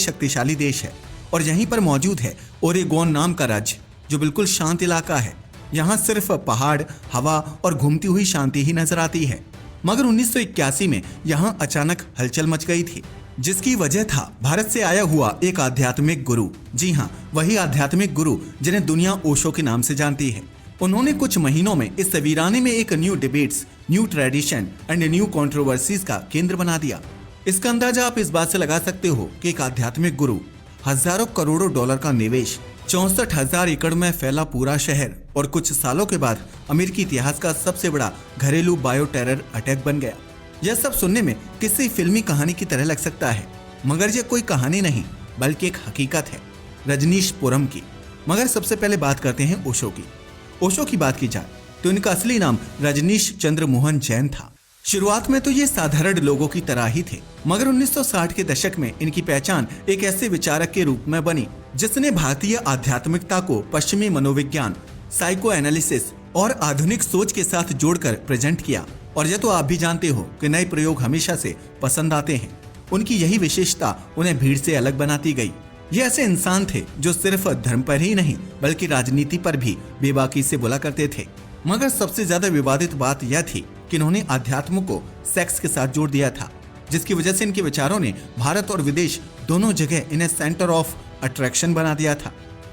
शक्तिशाली देश है और यहीं पर मौजूद है ओरेगोन नाम का राज्य, जो बिल्कुल शांत इलाका है। यहाँ सिर्फ पहाड़, हवा और घूमती हुई शांति ही नजर आती है। मगर 1981 में यहाँ अचानक हलचल मच गई थी, जिसकी वजह था भारत से आया हुआ एक आध्यात्मिक गुरु। जी हाँ, वही आध्यात्मिक गुरु जिन्हें दुनिया ओशो के नाम से जानती है। उन्होंने कुछ महीनों में इस वीराने में एक new debates, new tradition and new controversies का केंद्र बना दिया। इसका अंदाजा आप इस बात से लगा सकते हो कि एक आध्यात्मिक गुरु, हजारों करोड़ों डॉलर का निवेश, 64,000 एकड़ में फैला पूरा शहर और कुछ सालों के बाद अमेरिकी इतिहास का सबसे बड़ा घरेलू बायो टेरर अटैक बन गया। यह सब सुनने में किसी फिल्मी कहानी की तरह लग सकता है, मगर यह कोई कहानी नहीं बल्कि एक हकीकत है रजनीशपुरम की। मगर सबसे पहले बात करते हैं ओशो की। ओशो की बात की जाए तो इनका असली नाम रजनीश चंद्र मोहन जैन था। शुरुआत में तो ये साधारण लोगों की तरह ही थे, मगर 1960 के दशक में इनकी पहचान एक ऐसे विचारक के रूप में बनी जिसने भारतीय आध्यात्मिकता को पश्चिमी मनोविज्ञान, साइको एनालिसिस और आधुनिक सोच के साथ जोड़कर प्रेजेंट किया। और यह तो आप भी जानते हो कि नए प्रयोग हमेशा से पसंद आते हैं। उनकी यही विशेषता उन्हें भीड़ से अलग बनाती गई। ये ऐसे इंसान थे जो सिर्फ धर्म पर ही नहीं बल्कि राजनीति पर भी बेबाकी से बोला करते थे। मगर सबसे ज्यादा विवादित बात यह थी कि इन्होंने अध्यात्म को सेक्स के साथ जोड़ दिया था, जिसकी वजह से इनके विचारों ने भारत और विदेश दोनों जगह इन्हें सेंटर ऑफ अट्रैक्शन बना दिया था।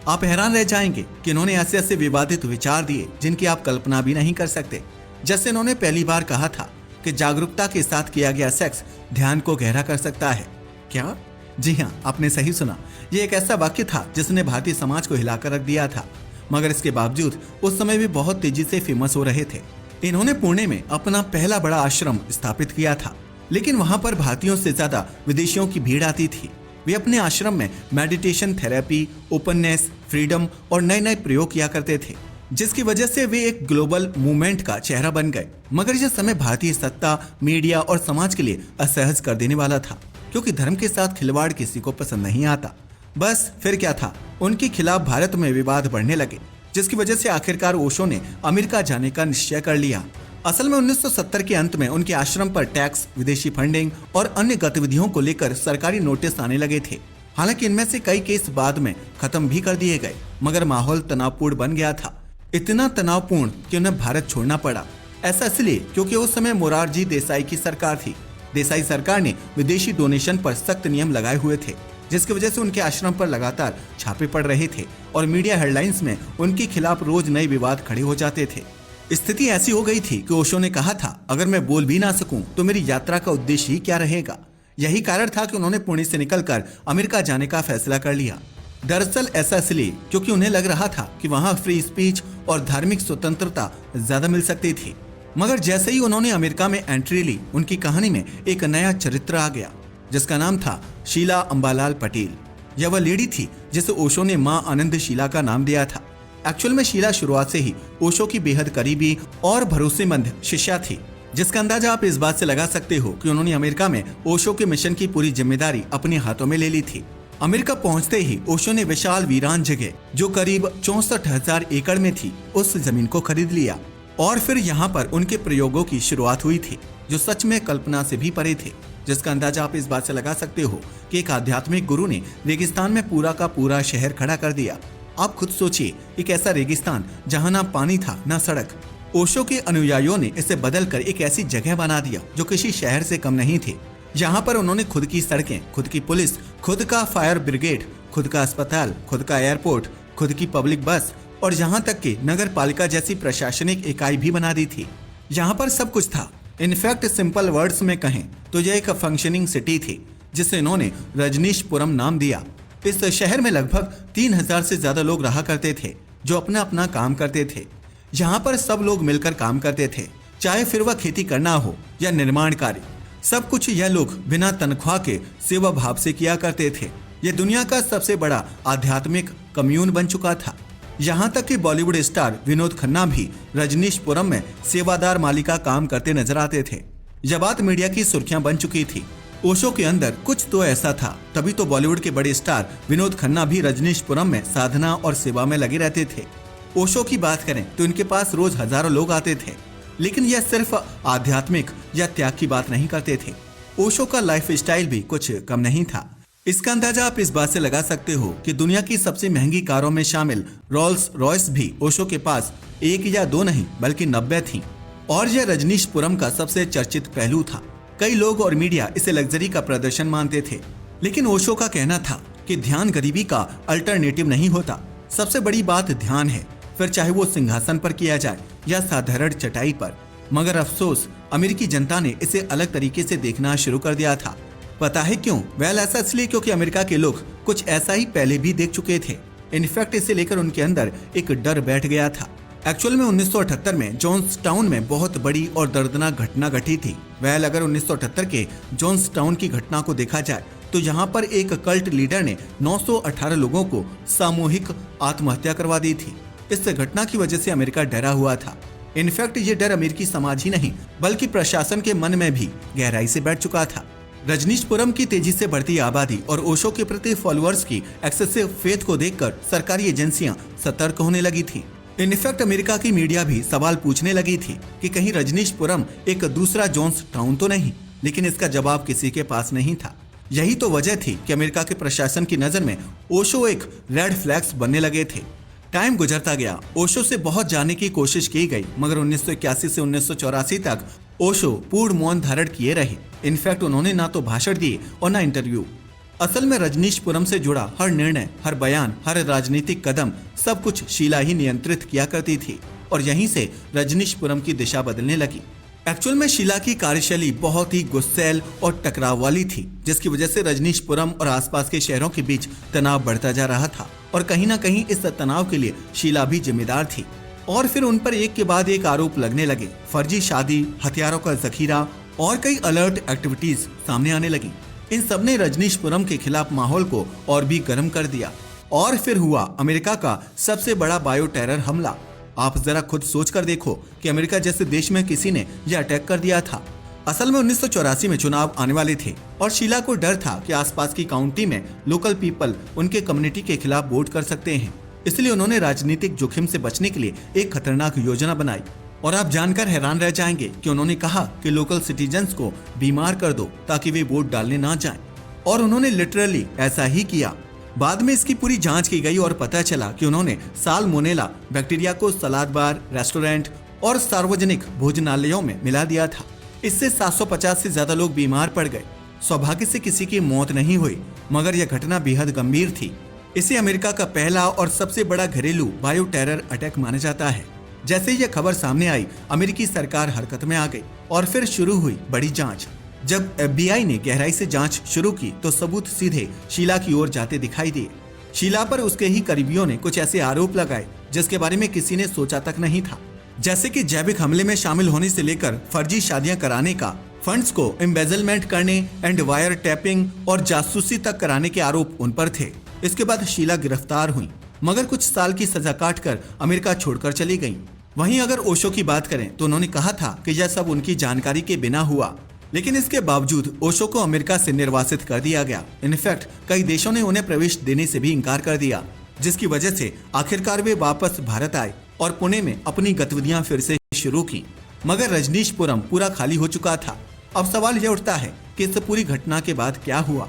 आप हैरान रह जाएंगे कि इन्होंने ऐसे ऐसे विवादित विचार दिए जिनकी आप कल्पना भी नहीं कर सकते। जैसे इन्होंने पहली बार कहा था कि जागरूकता के साथ किया गया सेक्स ध्यान को गहरा कर सकता है। क्या? जी हाँ, आपने सही सुना। ये एक ऐसा वाक्य था जिसने भारतीय समाज को हिलाकर रख दिया था। मगर इसके बावजूद उस समय भी बहुत तेजी से फेमस हो रहे थे। इन्होंने पुणे में अपना पहला बड़ा आश्रम स्थापित किया था, लेकिन वहां पर भारतीयों से ज्यादा विदेशियों की भीड़ आती थी। वे अपने आश्रम में मेडिटेशन, थेरेपी, ओपननेस, फ्रीडम और नए नए प्रयोग किया करते थे, जिसकी वजह से वे एक ग्लोबल मूवमेंट का चेहरा बन गए। मगर यह समय भारतीय सत्ता, मीडिया और समाज के लिए असहज कर देने वाला था, क्योंकि धर्म के साथ खिलवाड़ किसी को पसंद नहीं आता। बस फिर क्या था, उनके खिलाफ भारत में विवाद बढ़ने लगे, जिसकी वजह से आखिरकार ओशो ने अमेरिका जाने का निश्चय कर लिया। असल में 1970 के अंत में उनके आश्रम पर टैक्स, विदेशी फंडिंग और अन्य गतिविधियों को लेकर सरकारी नोटिस आने लगे थे। हालांकि इनमें से कई केस बाद में खत्म भी कर दिए गए, मगर माहौल तनावपूर्ण बन गया था। इतना तनावपूर्ण कि उन्हें भारत छोड़ना पड़ा। ऐसा इसलिए क्योंकि उस समय मोरारजी देसाई की सरकार थी। देसाई सरकार ने विदेशी डोनेशन पर सख्त नियम लगाए हुए थे, जिसकी वजह से उनके आश्रम पर लगातार छापे पड़ रहे थे और मीडिया हेडलाइंस में उनके खिलाफ रोज नए विवाद खड़े हो जाते थे। स्थिति ऐसी हो गई थी कि ओशो ने कहा था, अगर मैं बोल भी ना सकूं तो मेरी यात्रा का उद्देश्य ही क्या रहेगा। यही कारण था कि उन्होंने पुणे से निकलकर अमेरिका जाने का फैसला कर लिया। दरअसल ऐसा इसलिए क्योंकि उन्हें लग रहा था कि वहां फ्री स्पीच और धार्मिक स्वतंत्रता ज्यादा मिल सकती थी। मगर जैसे ही उन्होंने अमेरिका में एंट्री ली, उनकी कहानी में एक नया चरित्र आ गया, जिसका नाम था शीला अंबालाल पटेल। यह वह लेडी थी जिसे ओशो ने मां आनंद शीला का नाम दिया था। एक्चुअल में शीला शुरुआत से ही ओशो की बेहद करीबी और भरोसेमंद शिष्या थी, जिसका अंदाजा आप इस बात से लगा सकते हो कि उन्होंने अमेरिका में ओशो के मिशन की पूरी जिम्मेदारी अपने हाथों में ले ली थी। अमेरिका पहुंचते ही ओशो ने विशाल वीरान जगह, जो करीब 64,000 एकड़ में थी, उस जमीन को खरीद लिया और फिर यहाँ पर उनके प्रयोगों की शुरुआत हुई थी, जो सच में कल्पना से भी परे थे। जिसका अंदाजा आप इस बात से लगा सकते हो कि एक आध्यात्मिक गुरु ने रेगिस्तान में पूरा का पूरा शहर खड़ा कर दिया। आप खुद सोचिए, एक ऐसा रेगिस्तान जहां ना पानी था ना सड़क। ओशो के अनुयायियों ने इसे बदलकर एक ऐसी जगह बना दिया जो किसी शहर से कम नहीं थी। यहाँ पर उन्होंने खुद की सड़कें, खुद की पुलिस, खुद का फायर ब्रिगेड, खुद का अस्पताल, खुद का एयरपोर्ट, खुद की पब्लिक बस और यहाँ तक कि नगर पालिका जैसी प्रशासनिक इकाई भी बना दी थी। यहाँ पर सब कुछ था। इनफैक्ट सिंपल वर्ड्स में कहें तो यह एक फंक्शनिंग सिटी थी, जिसे इन्होंने रजनीशपुरम नाम दिया। इस शहर में लगभग 3,000 से ज्यादा लोग रहा करते थे, जो अपना अपना काम करते थे। यहाँ पर सब लोग मिलकर काम करते थे, चाहे फिर वह खेती करना हो या निर्माण कार्य। सब कुछ यह लोग बिना तनख्वाह के सेवा भाव से किया करते थे। यह दुनिया का सबसे बड़ा आध्यात्मिक कम्यून बन चुका था। यहाँ तक कि बॉलीवुड स्टार विनोद खन्ना भी रजनीशपुरम में सेवादार माली का काम करते नजर आते थे। यह बात मीडिया की सुर्खियां बन चुकी थी। ओशो के अंदर कुछ तो ऐसा था, तभी तो बॉलीवुड के बड़े स्टार विनोद खन्ना भी रजनीशपुरम में साधना और सेवा में लगे रहते थे। ओशो की बात करें तो इनके पास रोज हजारों लोग आते थे, लेकिन यह सिर्फ आध्यात्मिक या त्याग की बात नहीं करते थे। ओशो का लाइफ स्टाइल भी कुछ कम नहीं था। इसका अंदाजा आप इस बात से लगा सकते हो कि दुनिया की सबसे महंगी कारों में शामिल रोल्स रॉयस भी ओशो के पास 1 या 2 नहीं बल्कि 90 थी। और यह रजनीशपुरम का सबसे चर्चित पहलू था। कई लोग और मीडिया इसे लग्जरी का प्रदर्शन मानते थे, लेकिन ओशो का कहना था कि ध्यान गरीबी का अल्टरनेटिव नहीं होता। सबसे बड़ी बात ध्यान है, फिर चाहे वो सिंहासन पर किया जाए या साधारण चटाई पर। मगर अफसोस अमेरिकी जनता ने इसे अलग तरीके से देखना शुरू कर दिया था। पता है क्यों? वेल, ऐसा इसलिए क्योंकि अमेरिका के लोग कुछ ऐसा ही पहले भी देख चुके थे। इनफैक्ट इसे लेकर उनके अंदर एक डर बैठ गया था। एक्चुअल में 1978 में जॉन्सटाउन में बहुत बड़ी और दर्दनाक घटना घटी थी। वेल, अगर 1978 के जॉन्सटाउन की घटना को देखा जाए तो यहाँ पर एक कल्ट लीडर ने 918 लोगों को सामूहिक आत्महत्या करवा दी थी। इस घटना की वजह से अमेरिका डरा हुआ था। इनफैक्ट ये डर अमेरिकी समाज ही नहीं बल्कि प्रशासन के मन में भी गहराई से बैठ चुका था। रजनीशपुरम की तेजी से बढ़ती आबादी और ओशो के प्रति फॉलोअर्स की एक्सेसिव फेथ को देखकर सरकारी एजेंसियां सतर्क होने लगी थी। इनफैक्ट अमेरिका की मीडिया भी सवाल पूछने लगी थी कि कहीं रजनीशपुरम एक दूसरा जॉन्सटाउन तो नहीं, लेकिन इसका जवाब किसी के पास नहीं था। यही तो वजह थी कि अमेरिका के प्रशासन की नजर में ओशो एक रेड फ्लैग्स बनने लगे थे। टाइम गुजरता गया, ओशो से बहुत जानने की कोशिश की गई, मगर 1981 से 1984 तक ओशो पूर्ण मौन धारण किए रहे। इनफैक्ट उन्होंने ना तो भाषण दिए और ना इंटरव्यू। असल में रजनीशपुरम से जुड़ा हर निर्णय, हर बयान, हर राजनीतिक कदम, सब कुछ शीला ही नियंत्रित किया करती थी और यहीं से रजनीशपुरम की दिशा बदलने लगी। एक्चुअल में शीला की कार्यशैली बहुत ही गुस्सैल और टकराव वाली थी, जिसकी वजह से रजनीशपुरम और आसपास के शहरों के बीच तनाव बढ़ता जा रहा था और कहीं ना कहीं इस तनाव के लिए शीला भी जिम्मेदार थी। और फिर उन पर एक के बाद एक आरोप लगने लगे। फर्जी शादी, हथियारों का जखीरा और कई अलर्ट एक्टिविटीज सामने आने लगी। इन सब ने रजनीशपुरम के खिलाफ माहौल को और भी गर्म कर दिया। और फिर हुआ अमेरिका का सबसे बड़ा बायो टेरर हमला। आप जरा खुद सोच कर देखो कि अमेरिका जैसे देश में किसी ने यह अटैक कर दिया था। असल में 1984 में चुनाव आने वाले थे और शीला को डर था कि आसपास की काउंटी में लोकल पीपल उनके कम्युनिटी के खिलाफ वोट कर सकते हैं। इसलिए उन्होंने राजनीतिक जोखिम से बचने के लिए एक खतरनाक योजना बनाई। और आप जानकर हैरान रह जाएंगे कि उन्होंने कहा कि लोकल सिटीजन्स को बीमार कर दो ताकि वे वोट डालने ना जाएं। और उन्होंने लिटरली ऐसा ही किया। बाद में इसकी पूरी जांच की गई और पता चला कि उन्होंने साल्मोनेला बैक्टीरिया को सलाद बार, रेस्टोरेंट और सार्वजनिक भोजनालयों में मिला दिया था। इससे 750 से ज्यादा लोग बीमार पड़ गए। सौभाग्य से किसी की मौत नहीं हुई, मगर यह घटना बेहद गंभीर थी। इसे अमेरिका का पहला और सबसे बड़ा घरेलू बायो टेरर अटैक माना जाता है। जैसे यह खबर सामने आई, अमेरिकी सरकार हरकत में आ गई और फिर शुरू हुई बड़ी जांच। जब FBI ने गहराई से जांच शुरू की तो सबूत सीधे शीला की ओर जाते दिखाई दिए। शीला पर उसके ही करीबियों ने कुछ ऐसे आरोप लगाए जिसके बारे में किसी ने सोचा तक नहीं था, जैसे कि जैविक हमले में शामिल होने से लेकर फर्जी शादियां कराने का, फंड्स को एम्बेजलमेंट करने एंड वायर टैपिंग और जासूसी तक कराने के आरोप उन पर थे। इसके बाद शीला गिरफ्तार हुई, मगर कुछ साल की सजा काटकर अमेरिका छोड़कर चली गईं। वहीं अगर ओशो की बात करें तो उन्होंने कहा था कि यह सब उनकी जानकारी के बिना हुआ, लेकिन इसके बावजूद ओशो को अमेरिका से निर्वासित कर दिया गया। इनफैक्ट कई देशों ने उन्हें प्रवेश देने से भी इनकार कर दिया, जिसकी वजह से आखिरकार वे वापस भारत आए और पुणे में अपनी गतिविधियां फिर से शुरू की। मगर रजनीशपुरम पूरा खाली हो चुका था। अब सवाल यह उठता है कि इस पूरी घटना के बाद क्या हुआ।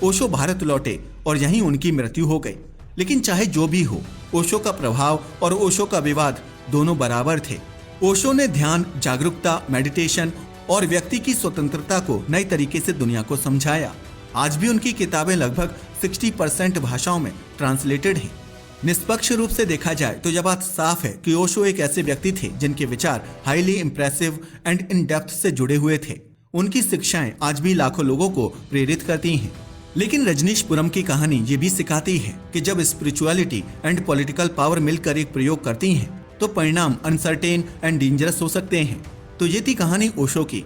ओशो भारत लौटे और यहीं उनकी मृत्यु हो गई। लेकिन चाहे जो भी हो, ओशो का प्रभाव और ओशो का विवाद दोनों बराबर थे। ओशो ने ध्यान, जागरूकता, मेडिटेशन और व्यक्ति की स्वतंत्रता को नए तरीके से दुनिया को समझाया। आज भी उनकी किताबें लगभग 60% भाषाओं में ट्रांसलेटेड हैं। निष्पक्ष रूप से देखा जाए तो यह बात साफ है कि ओशो एक ऐसे व्यक्ति थे जिनके विचार highly impressive and in depth से जुड़े हुए थे। उनकी शिक्षाएं आज भी लाखों लोगों को प्रेरित करती हैं। लेकिन रजनीशपुरम की कहानी ये भी सिखाती है कि जब स्पिरिचुअलिटी एंड पॉलिटिकल पावर मिलकर एक प्रयोग करती हैं तो परिणाम अनसर्टेन एंड डेंजरस हो सकते हैं। तो ये थी कहानी ओशो की।